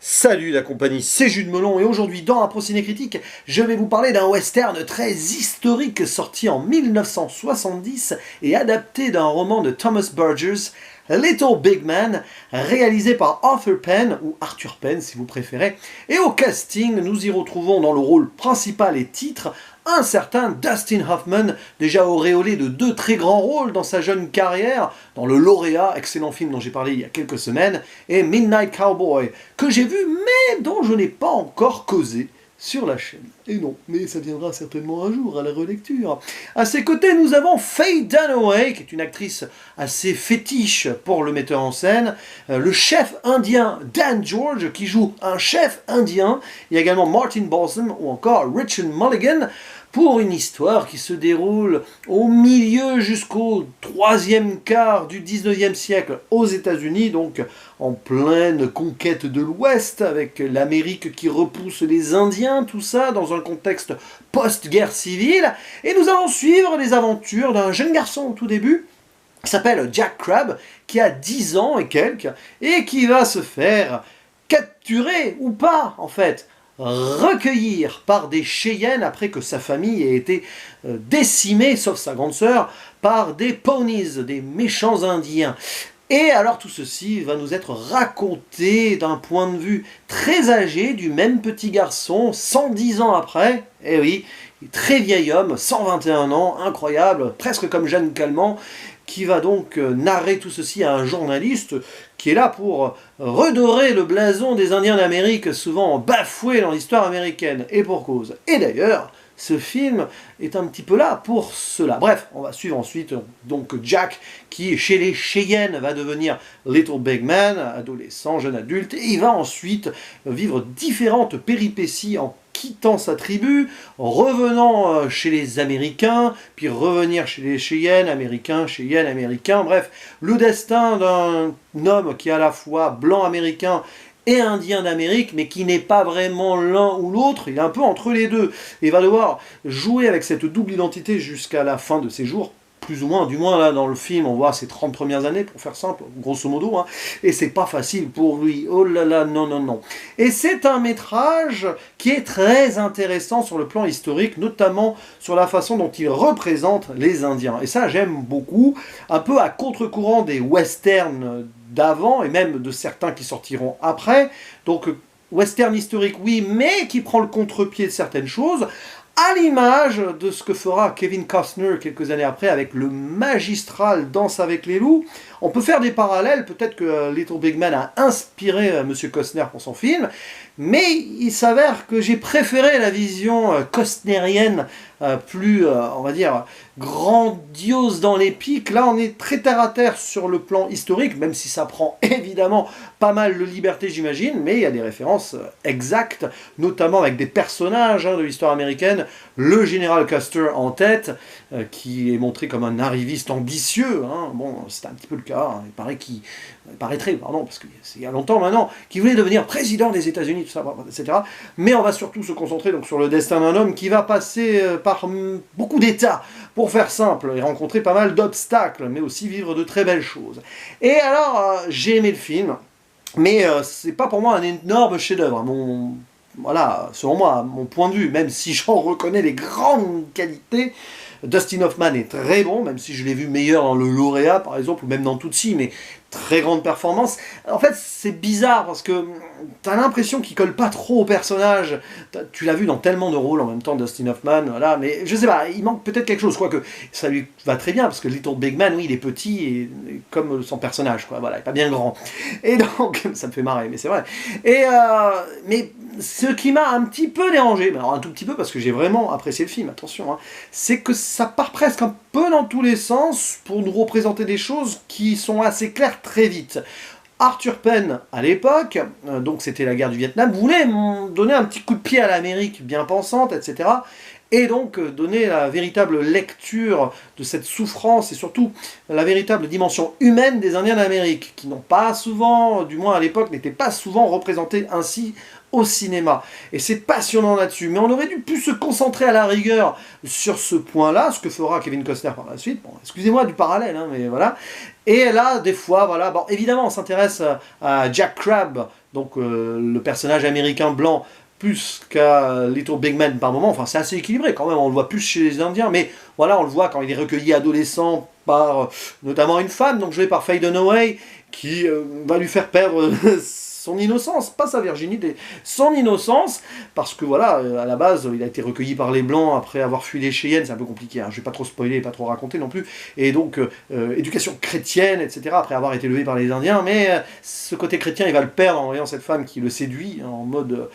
Salut la compagnie, c'est Jules Melon et aujourd'hui dans un Ciné Critique, je vais vous parler d'un western très historique sorti en 1970 et adapté d'un roman de Thomas Burgess, Little Big Man, réalisé par Arthur Penn, ou Arthur Penn si vous préférez, et au casting nous y retrouvons dans le rôle principal et titre un certain Dustin Hoffman, déjà auréolé de deux très grands rôles dans sa jeune carrière, dans Le Lauréat, excellent film dont j'ai parlé il y a quelques semaines, et Midnight Cowboy, que j'ai vu mais dont je n'ai pas encore causé sur la chaîne. Et non, mais ça viendra certainement un jour à la relecture. À ses côtés, nous avons Faye Dunaway, qui est une actrice assez fétiche pour le metteur en scène, le chef indien Dan George, qui joue un chef indien, il y a également Martin Balsam ou encore Richard Mulligan, pour une histoire qui se déroule au milieu jusqu'au troisième quart du 19e siècle aux États-Unis, donc en pleine conquête de l'Ouest, avec l'Amérique qui repousse les Indiens, tout ça dans un contexte post-guerre civile. Et nous allons suivre les aventures d'un jeune garçon au tout début, qui s'appelle Jack Crabb, qui a 10 ans et quelques, et qui va se faire capturer, ou pas en fait, recueillir par des Cheyennes après que sa famille ait été décimée, sauf sa grande sœur, par des ponies, des méchants indiens. Et alors tout ceci va nous être raconté d'un point de vue très âgé du même petit garçon, 110 ans après, eh oui, très vieil homme, 121 ans, incroyable, presque comme Jeanne Calment, qui va donc narrer tout ceci à un journaliste qui est là pour redorer le blason des Indiens d'Amérique, souvent bafoués dans l'histoire américaine, et pour cause. Et d'ailleurs, ce film est un petit peu là pour cela. Bref, on va suivre ensuite donc Jack, qui chez les Cheyennes va devenir Little Big Man, adolescent, jeune adulte, et il va ensuite vivre différentes péripéties en quittant sa tribu, en revenant chez les Américains, puis revenir chez les Cheyennes, Américains, bref, le destin d'un homme qui est à la fois blanc américain et indien d'Amérique, mais qui n'est pas vraiment l'un ou l'autre, il est un peu entre les deux, et va devoir jouer avec cette double identité jusqu'à la fin de ses jours, plus ou moins, du moins là dans le film on voit ses 30 premières années, pour faire simple, grosso modo, hein, et c'est pas facile pour lui, oh là là, non non non. Et c'est un métrage qui est très intéressant sur le plan historique, notamment sur la façon dont il représente les Indiens, et ça j'aime beaucoup, un peu à contre-courant des westerns d'avant, et même de certains qui sortiront après, donc western historique oui, mais qui prend le contre-pied de certaines choses, à l'image de ce que fera Kevin Costner quelques années après avec le magistral Danse avec les loups. On peut faire des parallèles, peut-être que Little Big Man a inspiré M. Costner pour son film, mais il s'avère que j'ai préféré la vision costnerienne, plus, on va dire, grandiose dans les pics. Là, on est très terre-à-terre sur le plan historique, même si ça prend évidemment pas mal de liberté, j'imagine, mais il y a des références exactes, notamment avec des personnages de l'histoire américaine, le général Custer en tête, qui est montré comme un arriviste ambitieux, hein. Bon, c'était un petit peu le cas, hein. Il paraîtrait, pardon, parce que c'est il y a longtemps maintenant, qui voulait devenir président des États-Unis, tout ça, etc. Mais on va surtout se concentrer donc sur le destin d'un homme qui va passer par beaucoup d'états, pour faire simple, et rencontrer pas mal d'obstacles, mais aussi vivre de très belles choses. Et alors, j'ai aimé le film, mais c'est pas pour moi un énorme chef-d'œuvre. Voilà, selon moi, mon point de vue, même si j'en reconnais les grandes qualités, Dustin Hoffman est très bon, même si je l'ai vu meilleur dans Le Lauréat, par exemple, ou même dans Tootsie, mais très grande performance. En fait, c'est bizarre, parce que t'as l'impression qu'il colle pas trop au personnage. Tu l'as vu dans tellement de rôles en même temps, Dustin Hoffman, voilà, mais je sais pas, il manque peut-être quelque chose, quoique ça lui va très bien, parce que Little Big Man, oui, il est petit, et comme son personnage, quoi, voilà, il est pas bien grand. Et donc, ça me fait marrer, mais c'est vrai. Et, mais ce qui m'a un petit peu dérangé, mais alors un tout petit peu parce que j'ai vraiment apprécié le film, attention, hein, c'est que ça part presque un peu dans tous les sens pour nous représenter des choses qui sont assez claires très vite. Arthur Penn, à l'époque, donc c'était la guerre du Vietnam, voulait donner un petit coup de pied à l'Amérique bien pensante, etc., et donc donner la véritable lecture de cette souffrance et surtout la véritable dimension humaine des Indiens d'Amérique, qui n'ont pas souvent, du moins à l'époque, n'étaient pas souvent représentés ainsi au cinéma. Et c'est passionnant là-dessus, mais on aurait dû plus se concentrer à la rigueur sur ce point-là, ce que fera Kevin Costner par la suite. Bon, excusez-moi du parallèle, hein, mais voilà. Et là, des fois, voilà, bon, évidemment, on s'intéresse à Jack Crabb, donc le personnage américain blanc, plus qu'à Little Big Man par moment. Enfin, c'est assez équilibré quand même, on le voit plus chez les Indiens, mais voilà, on le voit quand il est recueilli adolescent par notamment une femme, donc jouée par Faye Dunaway, qui va lui faire perdre son innocence, pas sa virginité, son innocence, parce que voilà, à la base, il a été recueilli par les Blancs après avoir fui les Cheyennes, c'est un peu compliqué, hein, je vais pas trop spoiler, pas trop raconter non plus, et donc éducation chrétienne, etc., après avoir été élevé par les Indiens, mais ce côté chrétien, il va le perdre en voyant cette femme qui le séduit, en mode,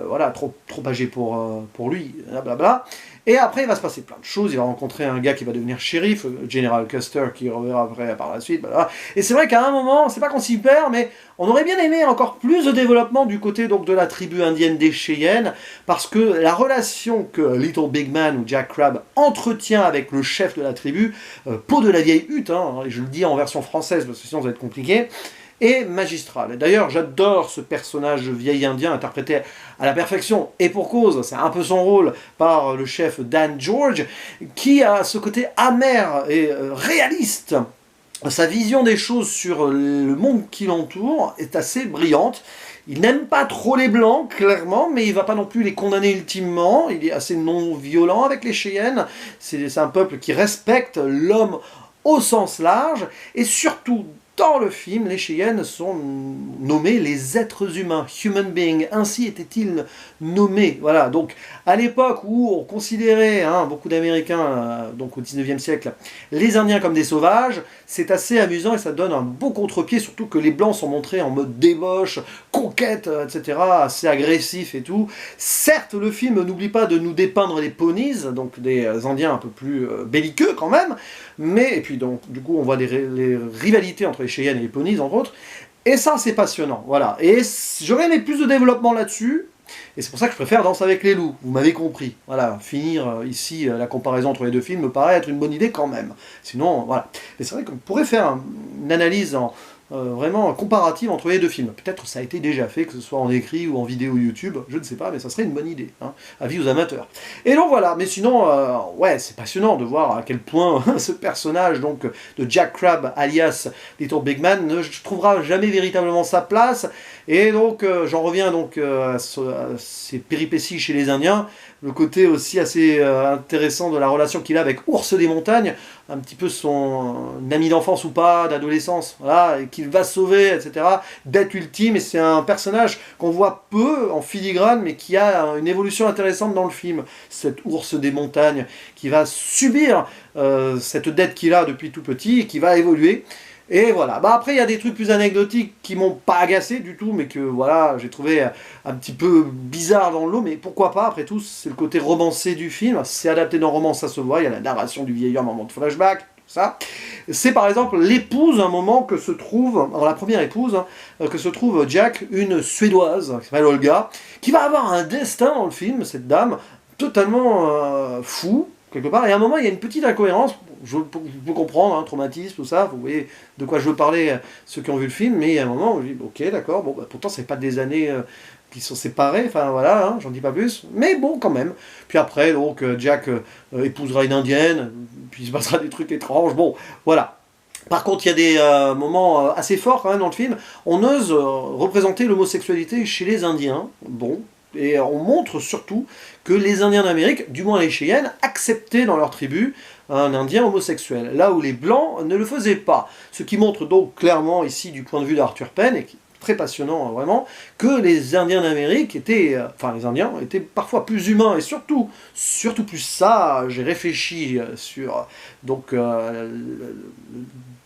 voilà, trop âgé pour lui, blablabla. Et après, il va se passer plein de choses. Il va rencontrer un gars qui va devenir shérif, General Custer, qui reverra après par la suite. Blablabla. Et c'est vrai qu'à un moment, c'est pas qu'on s'y perd, mais on aurait bien aimé encore plus de développement du côté donc, de la tribu indienne des Cheyennes, parce que la relation que Little Big Man ou Jack Crabbe entretient avec le chef de la tribu, peau de la vieille hutte, hein, et je le dis en version française, parce que sinon ça va être compliqué, et magistral. D'ailleurs, j'adore ce personnage vieil indien interprété à la perfection, et pour cause, c'est un peu son rôle par le chef Dan George, qui a ce côté amer et réaliste. Sa vision des choses sur le monde qui l'entoure est assez brillante. Il n'aime pas trop les Blancs, clairement, mais il ne va pas non plus les condamner ultimement. Il est assez non-violent avec les Cheyennes. C'est un peuple qui respecte l'homme au sens large, et surtout, dans le film, les Cheyennes sont nommés les êtres humains, human beings, ainsi étaient-ils nommés. Voilà, donc à l'époque où on considérait, beaucoup d'Américains, donc au 19e siècle, les Indiens comme des sauvages, c'est assez amusant et ça donne un beau contre-pied, surtout que les Blancs sont montrés en mode débauche, conquête, etc., assez agressif et tout. Certes, le film n'oublie pas de nous dépeindre les ponies, donc des Indiens un peu plus belliqueux quand même, mais, et puis donc, du coup, on voit les rivalités entre les Cheyennes et les ponies, entre autres, et ça, c'est passionnant, voilà. Et j'aurais aimé plus de développement là-dessus, et c'est pour ça que je préfère Danse avec les loups, vous m'avez compris. Voilà, finir ici la comparaison entre les deux films me paraît être une bonne idée quand même. Sinon, voilà. Mais c'est vrai qu'on pourrait faire une analyse vraiment comparative entre les deux films. Peut-être ça a été déjà fait, que ce soit en écrit ou en vidéo YouTube, je ne sais pas, mais ça serait une bonne idée. Avis aux amateurs. Et donc voilà, mais sinon, ouais, c'est passionnant de voir à quel point ce personnage donc de Jack Crabbe, alias Little Big Man, ne trouvera jamais véritablement sa place. Et donc, j'en reviens donc à ces péripéties chez les Indiens, le côté aussi assez intéressant de la relation qu'il a avec Ours des montagnes, un petit peu son ami d'enfance ou pas, d'adolescence, voilà, et qu'il va sauver, etc., d'être ultime, et c'est un personnage qu'on voit peu en filigrane, mais qui a une évolution intéressante dans le film, cet Ours des montagnes, qui va subir cette dette qu'il a depuis tout petit, et qui va évoluer. Et voilà. Bah après, il y a des trucs plus anecdotiques qui m'ont pas agacé du tout, mais que voilà, j'ai trouvé un petit peu bizarre dans le lot, mais pourquoi pas, après tout, c'est le côté romancé du film, c'est adapté d'un roman, ça se voit, il y a la narration du vieil homme en mode flashback, tout ça. C'est par exemple l'épouse, un moment que se trouve, alors la première épouse, que se trouve Jack, une Suédoise, qui s'appelle Olga, qui va avoir un destin dans le film, cette dame, totalement fou, quelque part, et à un moment, il y a une petite incohérence. Je peux comprendre, traumatisme, tout ça, vous voyez de quoi je veux parler, ceux qui ont vu le film, mais il y a un moment où je dis, ok, d'accord, bon, bah, pourtant c'est pas des années qui sont séparées, enfin voilà, j'en dis pas plus, mais bon, quand même. Puis après, donc, Jack épousera une indienne, puis il se passera des trucs étranges, bon, voilà. Par contre, il y a des moments assez forts quand même dans le film, on ose représenter l'homosexualité chez les Indiens, bon, et on montre surtout que les Indiens d'Amérique, du moins les Cheyennes, acceptaient dans leur tribu un Indien homosexuel, là où les Blancs ne le faisaient pas. Ce qui montre donc clairement ici du point de vue d'Arthur Penn, et qui est très passionnant vraiment, que les Indiens d'Amérique étaient, les Indiens étaient parfois plus humains et surtout plus sages et réfléchis sur donc le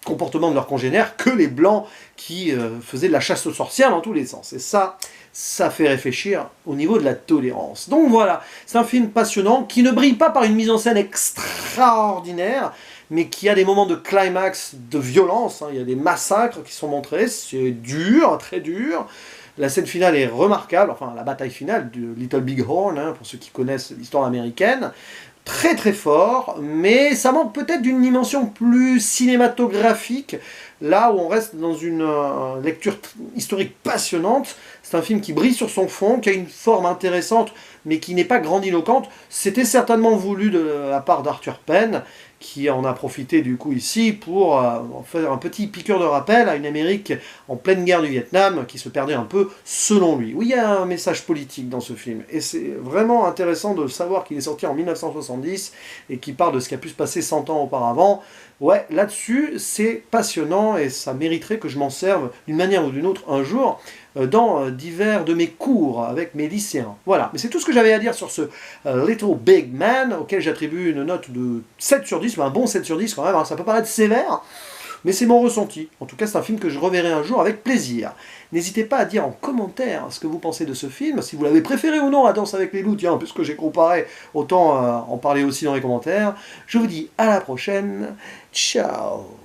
comportement de leurs congénères que les Blancs qui faisaient de la chasse aux sorcières dans tous les sens. Et ça fait réfléchir au niveau de la tolérance. Donc voilà, c'est un film passionnant qui ne brille pas par une mise en scène extraordinaire, mais qui a des moments de climax, de violence. Il y a des massacres qui sont montrés, c'est dur, très dur. La scène finale est remarquable, enfin la bataille finale de Little Big Horn, pour ceux qui connaissent l'histoire américaine. Très très fort, mais ça manque peut-être d'une dimension plus cinématographique, là où on reste dans une lecture historique passionnante. C'est un film qui brille sur son fond, qui a une forme intéressante, mais qui n'est pas grandiloquente. C'était certainement voulu de la part d'Arthur Penn, qui en a profité du coup ici pour faire un petit piqûre de rappel à une Amérique en pleine guerre du Vietnam qui se perdait un peu selon lui. Oui, il y a un message politique dans ce film et c'est vraiment intéressant de savoir qu'il est sorti en 1970 et qu'il parle de ce qui a pu se passer 100 ans auparavant. Ouais, là-dessus, c'est passionnant et ça mériterait que je m'en serve d'une manière ou d'une autre un jour dans divers de mes cours avec mes lycéens. Voilà, mais c'est tout ce que j'avais à dire sur ce Little Big Man, auquel j'attribue une note de 7 sur 10, mais un bon 7 sur 10 quand même, hein, ça peut paraître sévère, mais c'est mon ressenti. En tout cas, c'est un film que je reverrai un jour avec plaisir. N'hésitez pas à dire en commentaire ce que vous pensez de ce film, si vous l'avez préféré ou non à Danse avec les loups, tiens, puisque j'ai comparé, autant en parler aussi dans les commentaires. Je vous dis à la prochaine, ciao.